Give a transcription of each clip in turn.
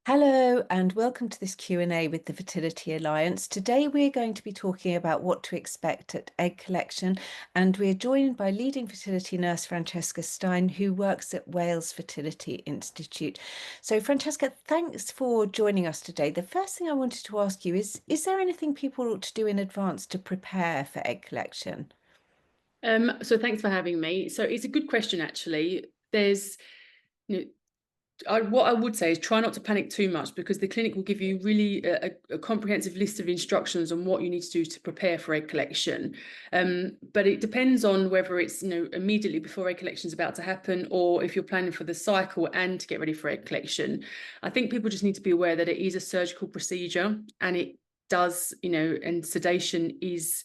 Hello and welcome to this Q&A with the Fertility Alliance. Today we're going to be talking about what to expect at egg collection, and we're joined by leading fertility nurse Francesca Steyn, who works at Wales Fertility Institute. So Francesca, thanks for joining us today. The first thing I wanted to ask you is there anything people ought to do in advance to prepare for egg collection? So thanks for having me. So it's a good question, actually. There's, you know, what I would say is try not to panic too much, because the clinic will give you really a comprehensive list of instructions on what you need to do to prepare for egg collection. But it depends on whether it's immediately before egg collection is about to happen, or if you're planning for the cycle and to get ready for egg collection. I think people just need to be aware that it is a surgical procedure, and it does, and sedation is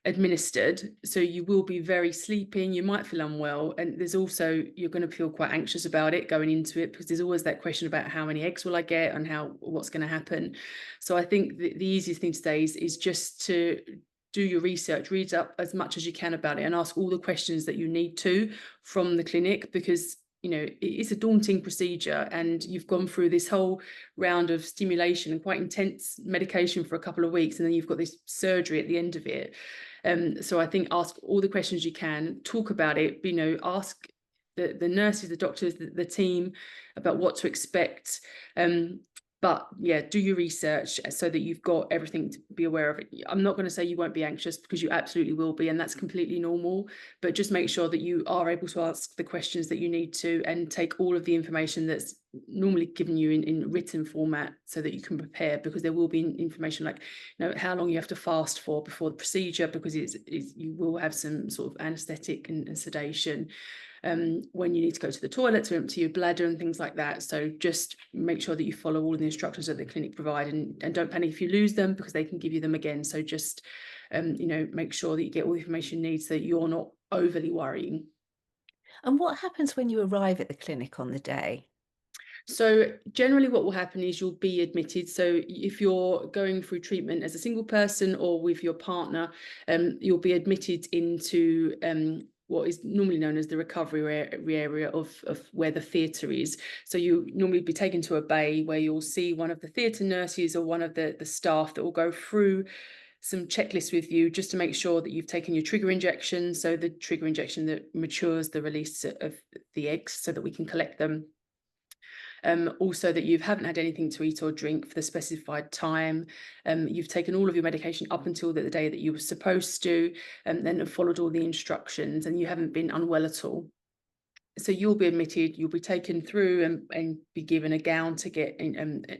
administered, so you will be very sleeping, you might feel unwell, and there's also, you're going to feel quite anxious about it going into it, because there's always that question about how many eggs will I get and what's going to happen. So I think the easiest thing today is just to do your research, read up as much as you can about it, and ask all the questions that you need to from the clinic, because it is a daunting procedure, and you've gone through this whole round of stimulation and quite intense medication for a couple of weeks, and then you've got this surgery at the end of it. So I think ask all the questions you can, talk about it, ask the nurses, the doctors, the team about what to expect. But yeah, do your research so that you've got everything to be aware of it. I'm not going to say you won't be anxious, because you absolutely will be, and that's completely normal. But just make sure that you are able to ask the questions that you need to, and take all of the information that's normally given you in written format, so that you can prepare, because there will be information like how long you have to fast for before the procedure, because you will have some sort of anesthetic and sedation. When you need to go to the toilet to empty your bladder and things like that. So just make sure that you follow all of the instructions that the clinic provide, and don't panic if you lose them, because they can give you them again. So just make sure that you get all the information you need, so that you're not overly worrying. And what happens when you arrive at the clinic on the day? So generally what will happen is you'll be admitted. So if you're going through treatment as a single person or with your partner, you'll be admitted into what is normally known as the recovery area of where the theatre is. So you normally be taken to a bay where you'll see one of the theatre nurses or one of the staff that will go through some checklists with you, just to make sure that you've taken your trigger injection. So the trigger injection that matures the release of the eggs so that we can collect them. Also that you haven't had anything to eat or drink for the specified time. You've taken all of your medication up until the day that you were supposed to, and then followed all the instructions, and you haven't been unwell at all. So you'll be admitted, you'll be taken through and be given a gown to get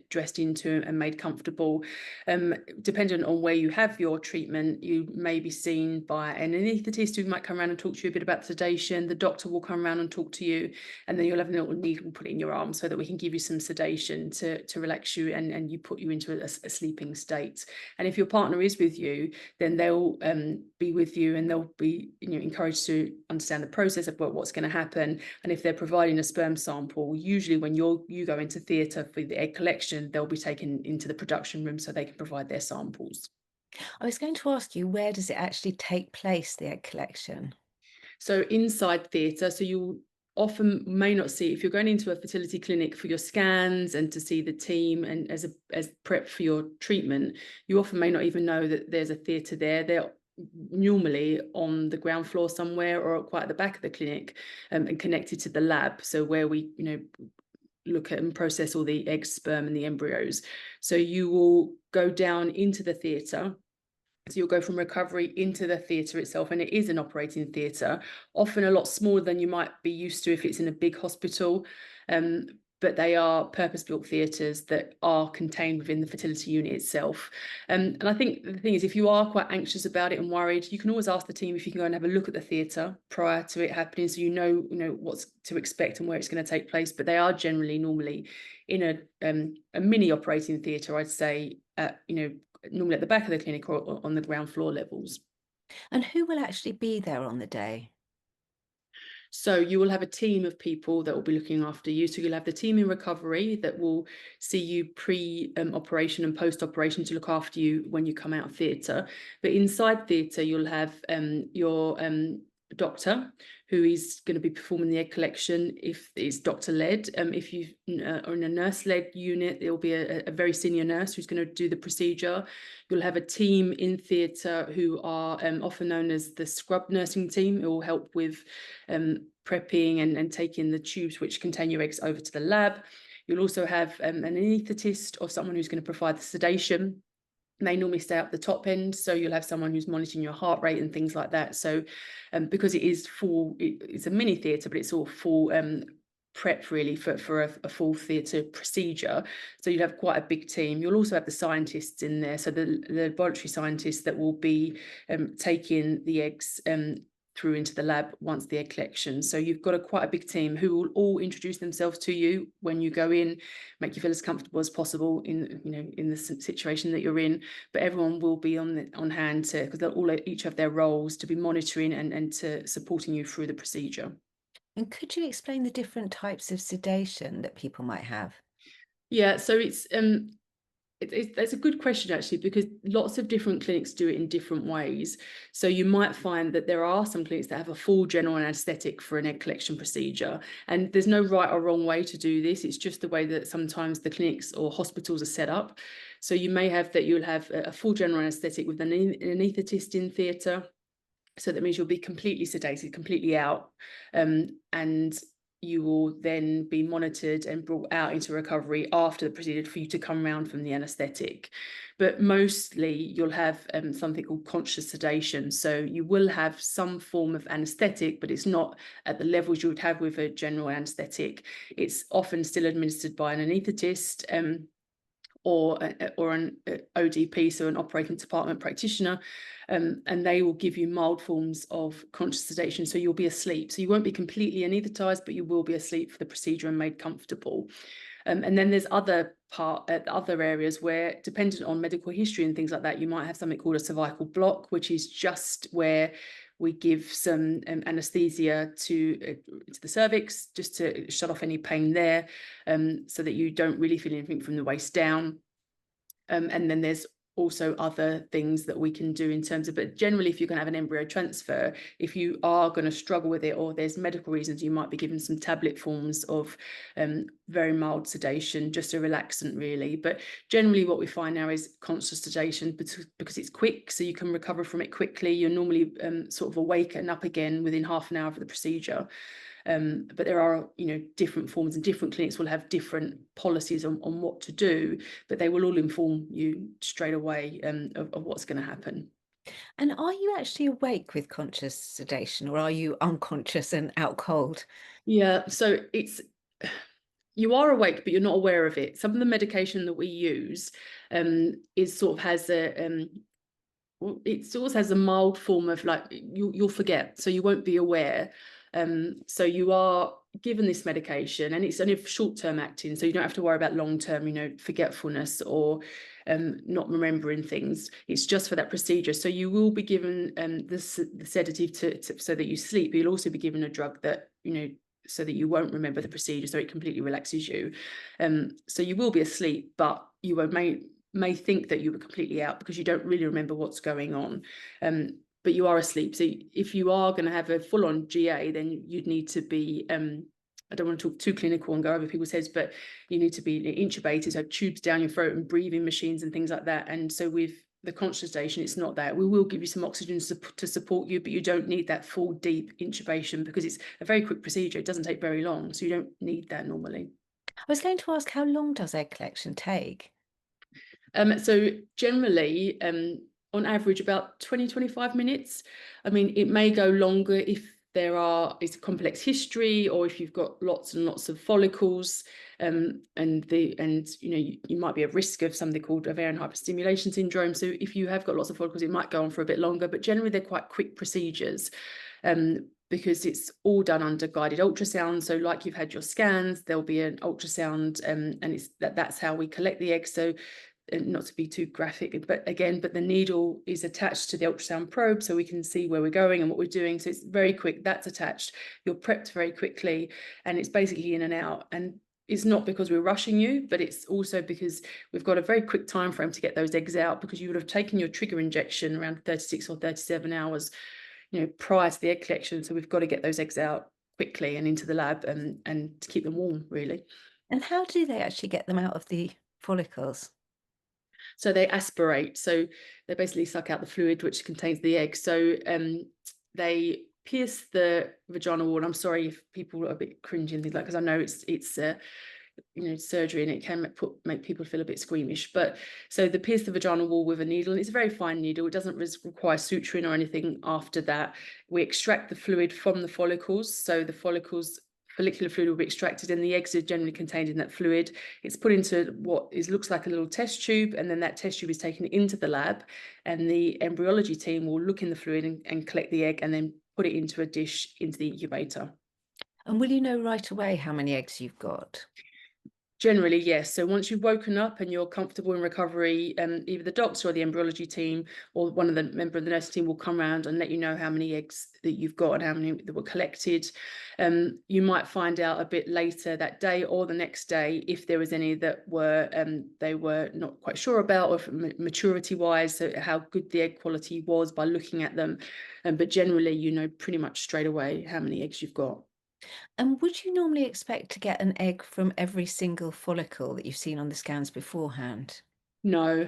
dressed into and made comfortable. Dependent on where you have your treatment, you may be seen by an anaesthetist who might come around and talk to you a bit about sedation. The doctor will come around and talk to you, and then you'll have a little needle put in your arm so that we can give you some sedation to relax you, and you put you into a sleeping state. And if your partner is with you, then they'll be with you, and they'll be encouraged to understand the process of what's going to happen. And if they're providing a sperm sample, usually when you go into theatre for the egg collection, they'll be taken into the production room so they can provide their samples. I was going to ask you, where does it actually take place, the egg collection? So inside theatre, so you often may not see, if you're going into a fertility clinic for your scans and to see the team and as prep for your treatment, you often may not even know that there's a theatre there. They're normally on the ground floor somewhere, or quite at the back of the clinic, and connected to the lab. So where we, look at and process all the eggs, sperm, and the embryos. So you will go down into the theatre. So you'll go from recovery into the theatre itself, and it is an operating theatre, often a lot smaller than you might be used to if it's in a big hospital. But they are purpose-built theatres that are contained within the fertility unit itself. And I think the thing is, if you are quite anxious about it and worried, you can always ask the team if you can go and have a look at the theatre prior to it happening, so you know what's to expect and where it's going to take place. But they are generally normally in a mini operating theatre, I'd say, normally at the back of the clinic or on the ground floor levels. And who will actually be there on the day? So you will have a team of people that will be looking after you. So you'll have the team in recovery that will see you pre-operation and post-operation to look after you when you come out of theatre. But inside theatre, you'll have your doctor who is going to be performing the egg collection if it's doctor-led. If you are in a nurse-led unit, there will be a very senior nurse who's going to do the procedure. You'll have a team in theatre who are often known as the scrub nursing team, who will help with prepping and taking the tubes which contain your eggs over to the lab. You'll also have an anaesthetist or someone who's going to provide the sedation. They normally stay up the top end, so you'll have someone who's monitoring your heart rate and things like that. So because it is full, it's a mini theatre, but it's all full prep really for a full theatre procedure. So you have quite a big team. You'll also have the scientists in there, so the laboratory scientists that will be taking the eggs through into the lab once the egg collection. So you've got quite a big team who will all introduce themselves to you when you go in, make you feel as comfortable as possible in in the situation that you're in. But everyone will be on hand to, because they'll all each have their roles to be monitoring and to supporting you through the procedure. And could you explain the different types of sedation that people might have? Yeah, so that's a good question, actually, because lots of different clinics do it in different ways. So you might find that there are some clinics that have a full general anaesthetic for an egg collection procedure. And there's no right or wrong way to do this. It's just the way that sometimes the clinics or hospitals are set up. So you may have that you'll have a full general anaesthetic with an anaesthetist in theatre. So that means you'll be completely sedated, completely out. And you will then be monitored and brought out into recovery after the procedure for you to come round from the anaesthetic. But mostly you'll have something called conscious sedation. So you will have some form of anaesthetic, but it's not at the levels you would have with a general anaesthetic. It's often still administered by an anaesthetist, or an ODP, so an operating department practitioner, and they will give you mild forms of conscious sedation. So you'll be asleep. So you won't be completely anaesthetised, but you will be asleep for the procedure and made comfortable. And then there's other areas where, dependent on medical history and things like that, you might have something called a cervical block, which is just where we give some anaesthesia to the cervix, just to shut off any pain there, so that you don't really feel anything from the waist down. And then there's also other things that we can do in terms of, but generally, if you're going to have an embryo transfer, if you are going to struggle with it, or there's medical reasons, you might be given some tablet forms of very mild sedation, just a relaxant really. But generally what we find now is conscious sedation, because it's quick, so you can recover from it quickly. You're normally sort of awake and up again within half an hour of the procedure. But there are, different forms, and different clinics will have different policies on what to do, but they will all inform you straight away of what's going to happen. And are you actually awake with conscious sedation, or are you unconscious and out cold? Yeah, so you are awake, but you're not aware of it. Some of the medication that we use is sort of has it sort of has a mild form of, like, you'll forget, so you won't be aware. So you are given this medication, and it's only short-term acting, so you don't have to worry about long-term, forgetfulness or not remembering things. It's just for that procedure. So you will be given the sedative so that you sleep, but you'll also be given a drug that, so that you won't remember the procedure, so it completely relaxes you. So you will be asleep, but you may think that you were completely out because you don't really remember what's going on. But you are asleep. So if you are going to have a full-on GA, then you'd need to be, I don't want to talk too clinical and go over people's heads, but you need to be intubated, so tubes down your throat and breathing machines and things like that. And so with the conscious sedation, it's not that. We will give you some oxygen to support you, but you don't need that full deep intubation, because it's a very quick procedure. It doesn't take very long, so you don't need that normally. I was going to ask, how long does egg collection take? So generally, on average, about 20-25 minutes. I mean, it may go longer if it's a complex history, or if you've got lots and lots of follicles, and you might be at risk of something called ovarian hyperstimulation syndrome. So if you have got lots of follicles, it might go on for a bit longer, but generally they're quite quick procedures. Because it's all done under guided ultrasound. So like you've had your scans, there'll be an ultrasound, and it's that's how we collect the eggs. So not to be too graphic, but the needle is attached to the ultrasound probe, so we can see where we're going and what we're doing. So it's very quick. That's attached. You're prepped very quickly, and it's basically in and out. And it's not because we're rushing you, but it's also because we've got a very quick time frame to get those eggs out, because you would have taken your trigger injection around 36 or 37 hours. prior to the egg collection. So we've got to get those eggs out quickly and into the lab, and to keep them warm, really. And how do they actually get them out of the follicles? So they aspirate. So they basically suck out the fluid which contains the egg. So they pierce the vaginal wall. I'm sorry if people are a bit cringy and things like, because I know it's surgery, and it can make people feel a bit squeamish. But so they pierce the vaginal wall with a needle, and it's a very fine needle. It doesn't require suturing or anything after that. We extract the fluid from the follicles. So the follicular fluid will be extracted, and the eggs are generally contained in that fluid. It's put into what looks like a little test tube, and then that test tube is taken into the lab, and the embryology team will look in the fluid and collect the egg, and then put it into a dish into the incubator. And will you know right away how many eggs you've got? Generally, yes. So once you've woken up and you're comfortable in recovery, either the doctor or the embryology team or one of the member of the nursing team will come around and let you know how many eggs that you've got and how many that were collected. You might find out a bit later that day or the next day if there was any that were they were not quite sure about, or maturity wise, so how good the egg quality was by looking at them. But generally, you know pretty much straight away how many eggs you've got. And would you normally expect to get an egg from every single follicle that you've seen on the scans beforehand? No.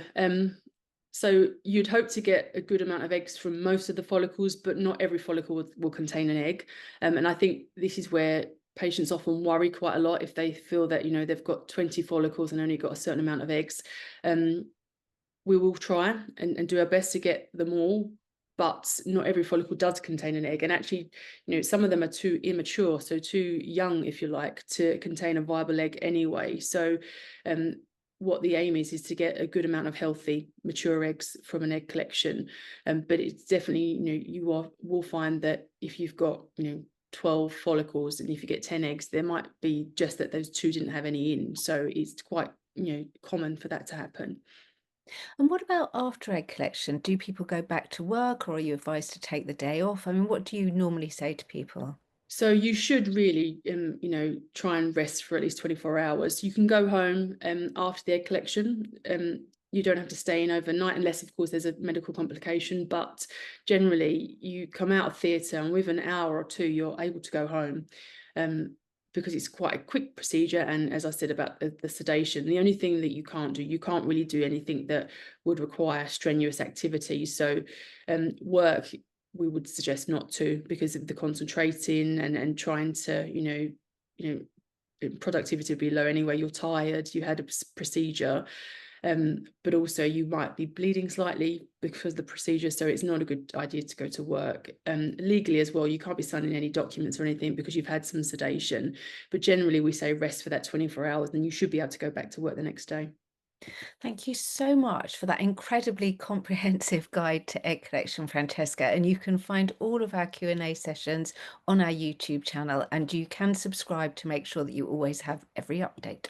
So you'd hope to get a good amount of eggs from most of the follicles, but not every follicle will contain an egg. And I think this is where patients often worry quite a lot if they feel that, they've got 20 follicles and only got a certain amount of eggs. We will try and do our best to get them all, but not every follicle does contain an egg. And actually, some of them are too immature, so too young, if you like, to contain a viable egg anyway. So what the aim is to get a good amount of healthy, mature eggs from an egg collection. But it's definitely, will find that if you've got, 12 follicles, and if you get 10 eggs, there might be just that those two didn't have any in. So it's quite, common for that to happen. And what about after egg collection? Do people go back to work, or are you advised to take the day off? I mean, what do you normally say to people? So you should really, try and rest for at least 24 hours. You can go home after the egg collection. You don't have to stay in overnight unless, of course, there's a medical complication. But generally, you come out of theatre and within an hour or two, you're able to go home. Because it's quite a quick procedure. And as I said about the sedation, the only thing that you can't do, you can't really do anything that would require strenuous activity. So work, we would suggest not to, because of the concentrating and trying to, productivity would be low anyway. You're tired, you had a procedure. But also you might be bleeding slightly because of the procedure, so it's not a good idea to go to work. Legally as well, you can't be signing any documents or anything because you've had some sedation, but generally we say rest for that 24 hours and you should be able to go back to work the next day. Thank you so much for that incredibly comprehensive guide to egg collection, Francesca. And you can find all of our Q&A sessions on our YouTube channel, and you can subscribe to make sure that you always have every update.